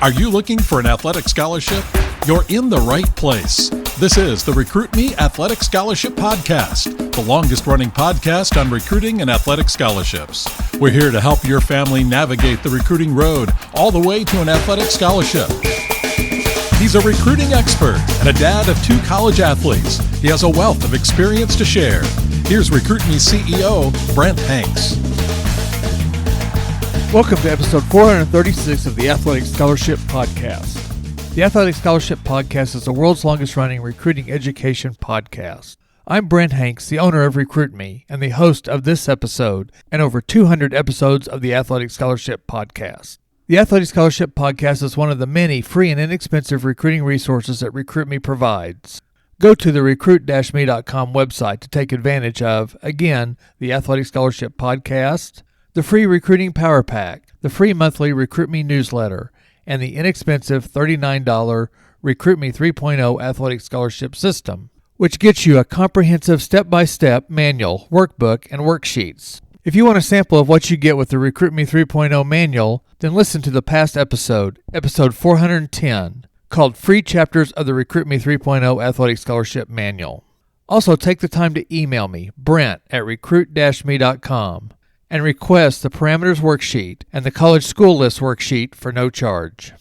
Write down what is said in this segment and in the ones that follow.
Are you looking for an athletic scholarship? You're in the right place. This is the Recruit Me Athletic Scholarship Podcast, the longest-running podcast on recruiting and athletic scholarships. We're here to help your family navigate the recruiting road all the way to an athletic scholarship. He's a recruiting expert and a dad of 2 college athletes. He has a wealth of experience to share. Here's Recruit Me CEO, Brent Hanks. Welcome to episode 436 of the Athletic Scholarship Podcast. The Athletic Scholarship Podcast is the world's longest-running recruiting education podcast. I'm Brent Hanks, the owner of Recruit Me, and the host of this episode and over 200 episodes of the Athletic Scholarship Podcast. The Athletic Scholarship Podcast is one of the many free and inexpensive recruiting resources that Recruit Me provides. Go to the recruit-me.com website to take advantage of, again, the Athletic Scholarship Podcast, the free Recruiting Power Pack, the free monthly Recruit Me newsletter, and the inexpensive $39 Recruit Me 3.0 Athletic Scholarship System, which gets you a comprehensive step-by-step manual, workbook, and worksheets. If you want a sample of what you get with the Recruit Me 3.0 manual, then listen to the past episode 410, called Free Chapters of the Recruit Me 3.0 Athletic Scholarship Manual. Also, take the time to email me, brent@recruit-me.com, and request the parameters worksheet and the college school list worksheet for no charge.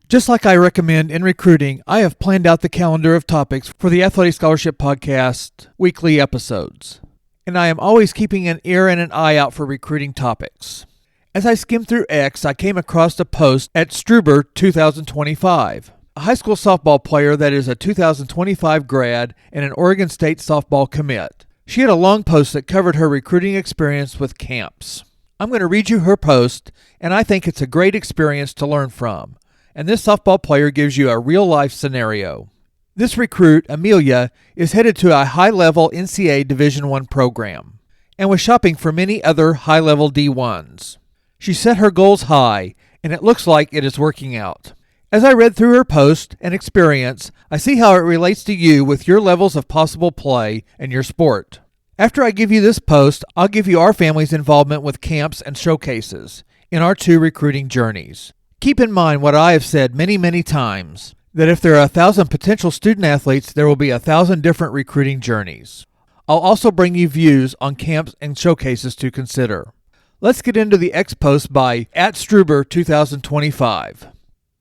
Just like I recommend in recruiting, I have planned out the calendar of topics for the Athletic Scholarship Podcast weekly episodes, and I am always keeping an ear and an eye out for recruiting topics. As I skimmed through X, I came across a post at Struber 2025, a high school softball player that is a 2025 grad and an Oregon State softball commit. She had a long post that covered her recruiting experience with camps. I'm going to read you her post, and I think it's a great experience to learn from. And this softball player gives you a real-life scenario. This recruit, Amelia, is headed to a high-level NCAA Division I program and was shopping for many other high-level D1s. She set her goals high, and it looks like it is working out. As I read through her post and experience, I see how it relates to you with your levels of possible play and your sport. After I give you this post, I'll give you our family's involvement with camps and showcases in our 2 recruiting journeys. Keep in mind what I have said many times, that if there are 1,000 potential student athletes, there will be 1,000 different recruiting journeys. I'll also bring you views on camps and showcases to consider. Let's get into the X post by @Struber 2025.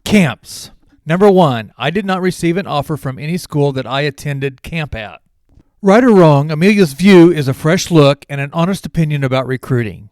Camps. Number 1, I did not receive an offer from any school that I attended camp at. Right or wrong, Amelia's view is a fresh look and an honest opinion about recruiting.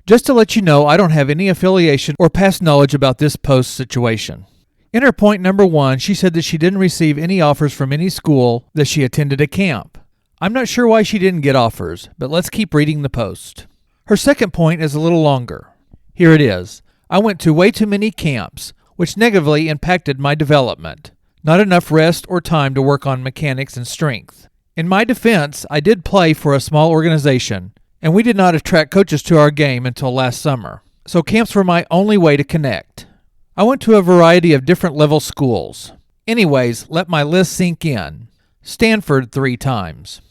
Just to let you know, I don't have any affiliation or past knowledge about this post situation. In her point number 1, she said that she didn't receive any offers from any school that she attended a camp. I'm not sure why she didn't get offers, but let's keep reading the post. Her second point is a little longer. Here it is. I went to way too many camps, which negatively impacted my development. Not enough rest or time to work on mechanics and strength. In my defense, I did play for a small organization, and we did not attract coaches to our game until last summer. So camps were my only way to connect. I went to a variety of different level schools. Anyways, let my list sink in. Stanford 3 times.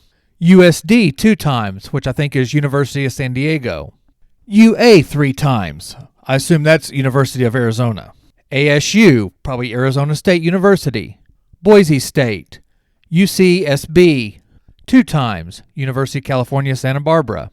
USD 2 times, which I think is University of San Diego. UA 3 times. I assume that's University of Arizona. ASU, probably Arizona State University. Boise State. UCSB 2 times, University of California, Santa Barbara.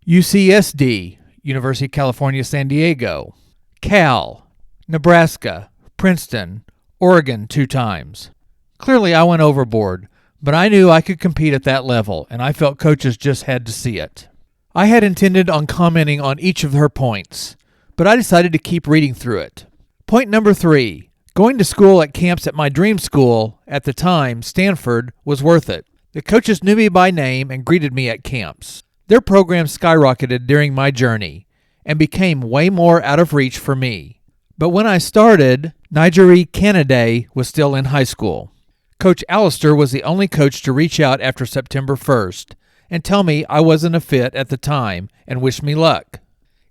UCSD, University of California, San Diego. Cal, Nebraska, Princeton, Oregon 2 times. Clearly I went overboard, but I knew I could compete at that level, and I felt coaches just had to see it. I had intended on commenting on each of her points, but I decided to keep reading through it. Point number 3, going to school at camps at my dream school, at the time, Stanford, was worth it. The coaches knew me by name and greeted me at camps. Their program skyrocketed during my journey and became way more out of reach for me. But when I started, Nigeri Kennedy was still in high school. Coach Allister was the only coach to reach out after September 1st and tell me I wasn't a fit at the time and wish me luck.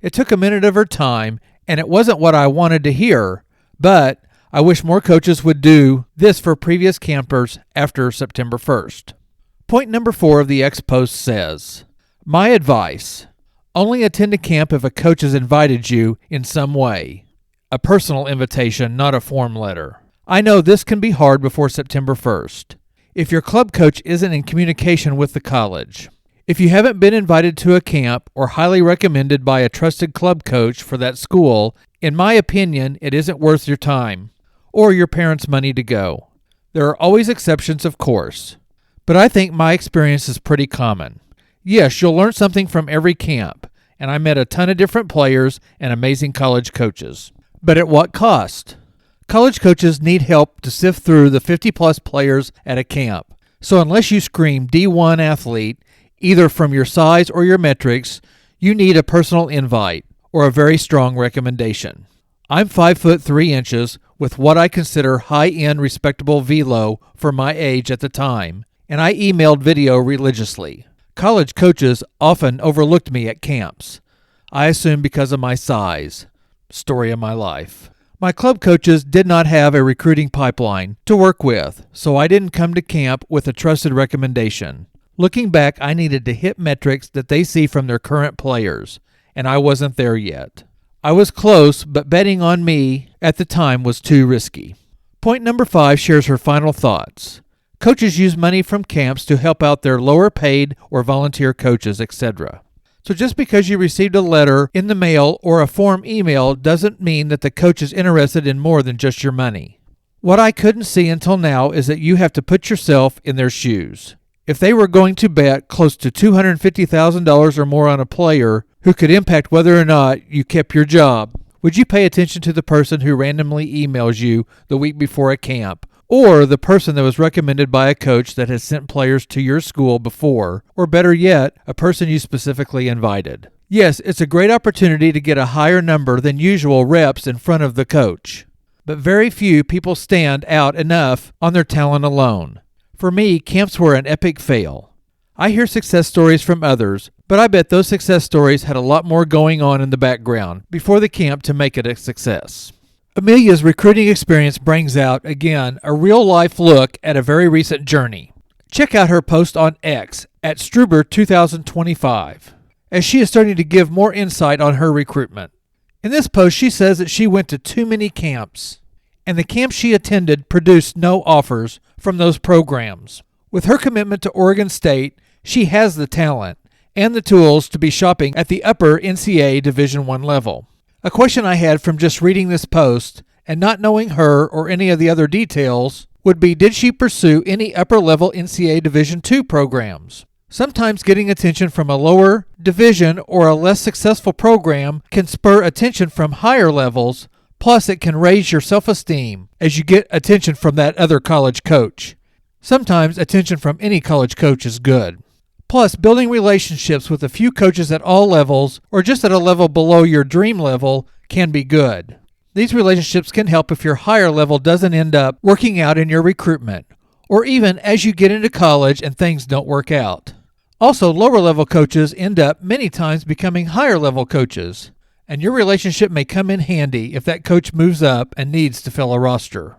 It took a minute of her time, and it wasn't what I wanted to hear, but I wish more coaches would do this for previous campers after September 1st. Point number 4 of the X post says, my advice, only attend a camp if a coach has invited you in some way. a personal invitation, not a form letter. I know this can be hard before September 1st. If your club coach isn't in communication with the college, if you haven't been invited to a camp or highly recommended by a trusted club coach for that school, in my opinion, it isn't worth your time or your parents' money to go. There are always exceptions, of course, but I think my experience is pretty common. Yes, you'll learn something from every camp, and I met a ton of different players and amazing college coaches. But at what cost? College coaches need help to sift through the 50-plus players at a camp. So unless you scream D1 athlete, either from your size or your metrics, you need a personal invite or a very strong recommendation. I'm 5'3" with what I consider high-end respectable velo for my age at the time, and I emailed video religiously. College coaches often overlooked me at camps. I assume because of my size. Story of my life. My club coaches did not have a recruiting pipeline to work with, so I didn't come to camp with a trusted recommendation. Looking back, I needed to hit metrics that they see from their current players, and I wasn't there yet. I was close, but betting on me at the time was too risky. Point number 5 shares her final thoughts. Coaches use money from camps to help out their lower paid or volunteer coaches, etc. So just because you received a letter in the mail or a form email doesn't mean that the coach is interested in more than just your money. What I couldn't see until now is that you have to put yourself in their shoes. If they were going to bet close to $250,000 or more on a player who could impact whether or not you kept your job, would you pay attention to the person who randomly emails you the week before a camp, or the person that was recommended by a coach that has sent players to your school before, or better yet, a person you specifically invited? Yes, it's a great opportunity to get a higher number than usual reps in front of the coach, but very few people stand out enough on their talent alone. For me, camps were an epic fail. I hear success stories from others, but I bet those success stories had a lot more going on in the background before the camp to make it a success. Amelia's recruiting experience brings out, again, a real-life look at a very recent journey. Check out her post on X at Struber 2025, as she is starting to give more insight on her recruitment. In this post, she says that she went to too many camps, and the camps she attended produced no offers from those programs. With her commitment to Oregon State, she has the talent and the tools to be shopping at the upper NCAA Division I level. A question I had from just reading this post and not knowing her or any of the other details would be, did she pursue any upper-level NCAA Division II programs? Sometimes getting attention from a lower division or a less successful program can spur attention from higher levels, plus it can raise your self-esteem as you get attention from that other college coach. Sometimes attention from any college coach is good. Plus, building relationships with a few coaches at all levels, or just at a level below your dream level, can be good. These relationships can help if your higher level doesn't end up working out in your recruitment, or even as you get into college and things don't work out. Also, lower level coaches end up many times becoming higher level coaches, and your relationship may come in handy if that coach moves up and needs to fill a roster.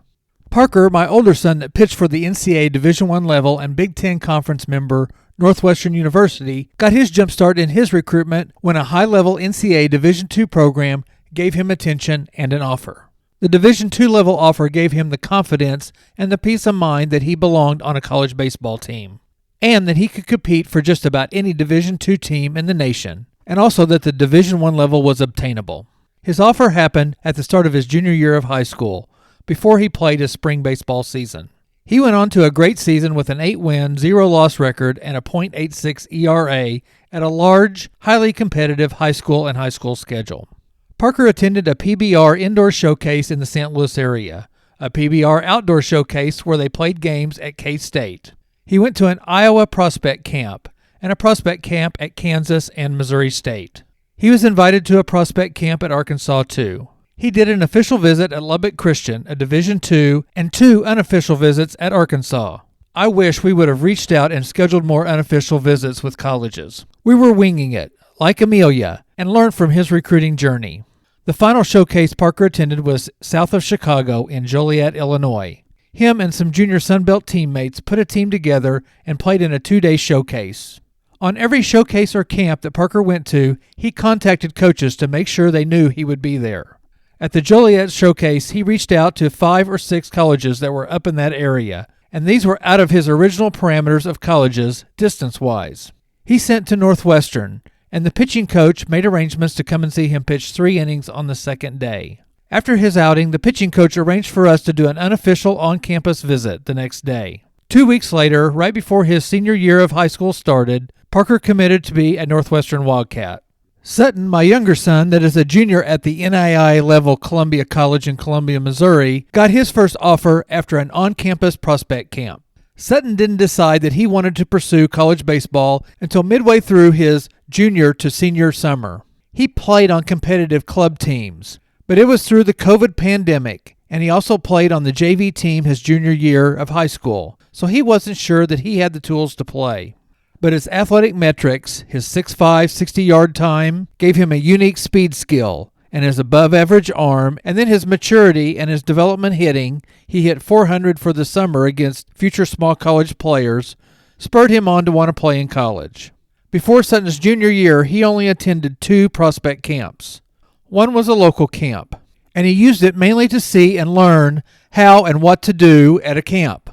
Parker, my older son that pitched for the NCAA Division I level and Big Ten Conference member Northwestern University, got his jumpstart in his recruitment when a high-level NCAA Division II program gave him attention and an offer. The Division II level offer gave him the confidence and the peace of mind that he belonged on a college baseball team, and that he could compete for just about any Division II team in the nation, and also that the Division I level was obtainable. His offer happened at the start of his junior year of high school, before he played his spring baseball season. He went on to a great season with an 8-win, 0-loss record and a .86 ERA at a large, highly competitive high school and high school schedule. Parker attended a PBR indoor showcase in the St. Louis area, a PBR outdoor showcase where they played games at K-State. He went to an Iowa prospect camp and a prospect camp at Kansas and Missouri State. He was invited to a prospect camp at Arkansas too. He did an official visit at Lubbock Christian, a Division II, and 2 unofficial visits at Arkansas. I wish we would have reached out and scheduled more unofficial visits with colleges. We were winging it, like Amelia, and learned from his recruiting journey. The final showcase Parker attended was south of Chicago in Joliet, Illinois. Him and some junior Sunbelt teammates put a team together and played in a 2-day showcase. On every showcase or camp that Parker went to, he contacted coaches to make sure they knew he would be there. At the Joliet Showcase, he reached out to 5 or 6 colleges that were up in that area, and these were out of his original parameters of colleges, distance-wise. He sent to Northwestern, and the pitching coach made arrangements to come and see him pitch 3 innings on the second day. After his outing, the pitching coach arranged for us to do an unofficial on-campus visit the next day. 2 weeks later, right before his senior year of high school started, Parker committed to be a Northwestern Wildcat. Sutton, my younger son, that is a junior at the NAIA level Columbia College in Columbia, Missouri, got his first offer after an on-campus prospect camp. Sutton didn't decide that he wanted to pursue college baseball until midway through his junior to senior summer. He played on competitive club teams, but it was through the COVID pandemic, and he also played on the JV team his junior year of high school, so he wasn't sure that he had the tools to play. But his athletic metrics, his 6'5", 60-yard time, gave him a unique speed skill, and his above-average arm, and then his maturity and his development hitting, he hit .400 for the summer against future small college players, spurred him on to want to play in college. Before Sutton's junior year, he only attended 2 prospect camps. One was a local camp, and he used it mainly to see and learn how and what to do at a camp.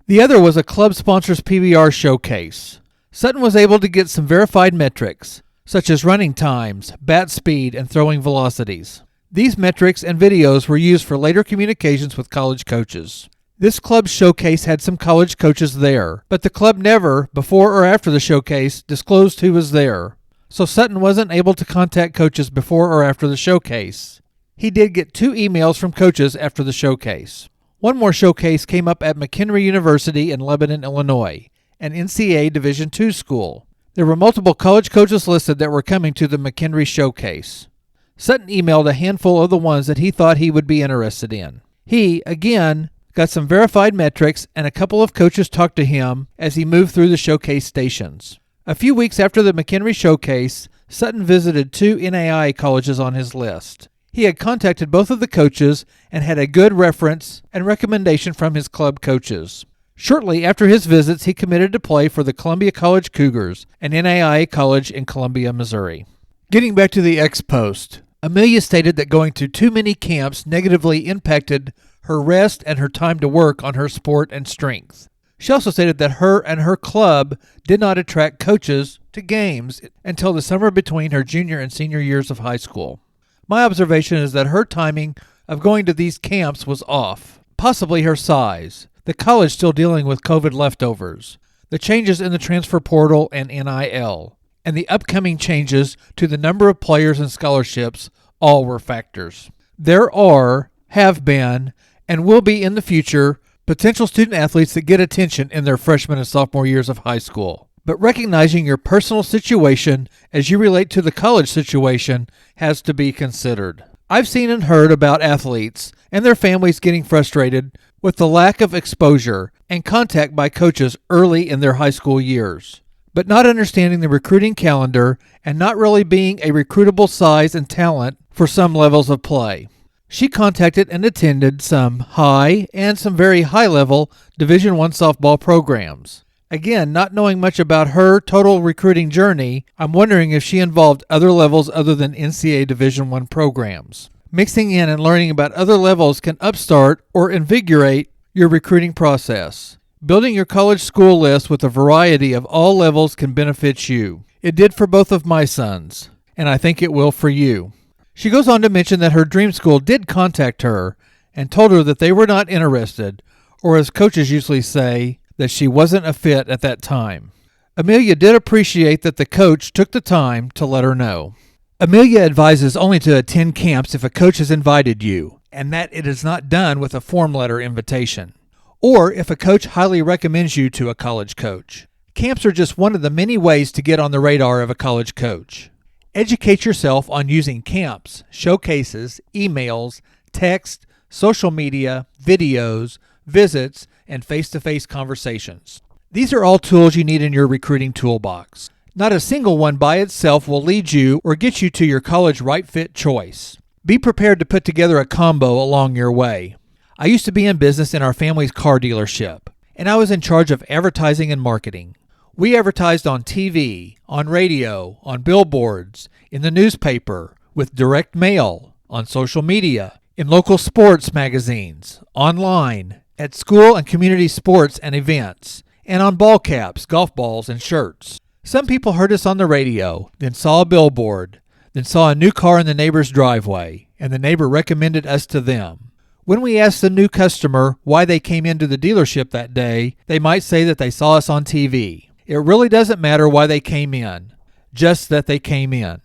The other was a club sponsor's PBR showcase. Sutton was able to get some verified metrics, such as running times, bat speed, and throwing velocities. These metrics and videos were used for later communications with college coaches. This club showcase had some college coaches there, but the club never, before or after the showcase, disclosed who was there. So Sutton wasn't able to contact coaches before or after the showcase. He did get 2 emails from coaches after the showcase. One more showcase came up at McHenry University in Lebanon, Illinois, an NCAA Division II school. There were multiple college coaches listed that were coming to the McHenry showcase. Sutton emailed a handful of the ones that he thought he would be interested in. He, again, got some verified metrics, and a couple of coaches talked to him as he moved through the showcase stations. A few weeks after the McHenry showcase, Sutton visited 2 NAIA colleges on his list. He had contacted both of the coaches and had a good reference and recommendation from his club coaches. Shortly after his visits, he committed to play for the Columbia College Cougars, an NAIA college in Columbia, Missouri. Getting back to the ex-post, Amelia stated that going to too many camps negatively impacted her rest and her time to work on her sport and strength. She also stated that her and her club did not attract coaches to games until the summer between her junior and senior years of high school. My observation is that her timing of going to these camps was off, possibly her size, the college still dealing with COVID leftovers, the changes in the transfer portal and NIL, and the upcoming changes to the number of players and scholarships all were factors. There are, have been, and will be in the future potential student athletes that get attention in their freshman and sophomore years of high school. But recognizing your personal situation as you relate to the college situation has to be considered. I've seen and heard about athletes and their families getting frustrated with the lack of exposure and contact by coaches early in their high school years, but not understanding the recruiting calendar and not really being a recruitable size and talent for some levels of play. She contacted and attended some high and some very high-level Division I softball programs. Again, not knowing much about her total recruiting journey, I'm wondering if she involved other levels other than NCAA Division I programs. Mixing in and learning about other levels can upstart or invigorate your recruiting process. Building your college school list with a variety of all levels can benefit you. It did for both of my sons, and I think it will for you. She goes on to mention that her dream school did contact her and told her that they were not interested, or as coaches usually say, that she wasn't a fit at that time. Amelia did appreciate that the coach took the time to let her know. Amelia advises only to attend camps if a coach has invited you, and that it is not done with a form letter invitation, or if a coach highly recommends you to a college coach. Camps are just one of the many ways to get on the radar of a college coach. Educate yourself on using camps, showcases, emails, text, social media, videos, visits, and face-to-face conversations. These are all tools you need in your recruiting toolbox. Not a single one by itself will lead you or get you to your college right fit choice. Be prepared to put together a combo along your way. I used to be in business in our family's car dealership, and I was in charge of advertising and marketing. We advertised on TV, on radio, on billboards, in the newspaper, with direct mail, on social media, in local sports magazines, online, at school and community sports and events, and on ball caps, golf balls, and shirts. Some people heard us on the radio, then saw a billboard, then saw a new car in the neighbor's driveway, and the neighbor recommended us to them. When we asked the new customer why they came into the dealership that day, they might say that they saw us on TV. It really doesn't matter why they came in, just that they came in.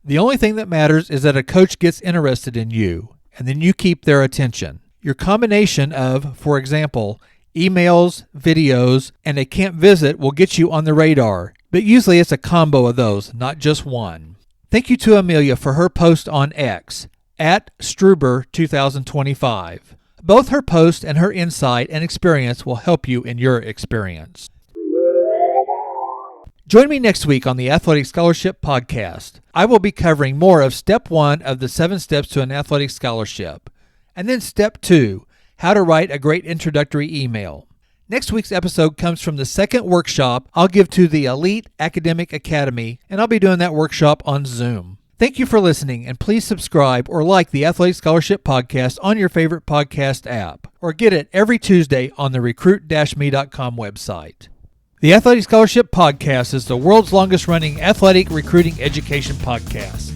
The only thing that matters is that a coach gets interested in you, and then you keep their attention. Your combination of, for example, emails, videos, and a camp visit will get you on the radar, but usually it's a combo of those, not just one. Thank you to Amelia for her post on X, at Struber 2025. Both her post and her insight and experience will help you in your experience. Join me next week on the Athletic Scholarship Podcast. I will be covering more of Step 1 of the 7 Steps to an Athletic Scholarship, and then Step 2, how to write a great introductory email. Next week's episode comes from the second workshop I'll give to the Elite Academic Academy, and I'll be doing that workshop on Zoom. Thank you for listening, and please subscribe or like the Athletic Scholarship Podcast on your favorite podcast app, or get it every Tuesday on the recruit-me.com website. The Athletic Scholarship Podcast is the world's longest-running athletic recruiting education podcast.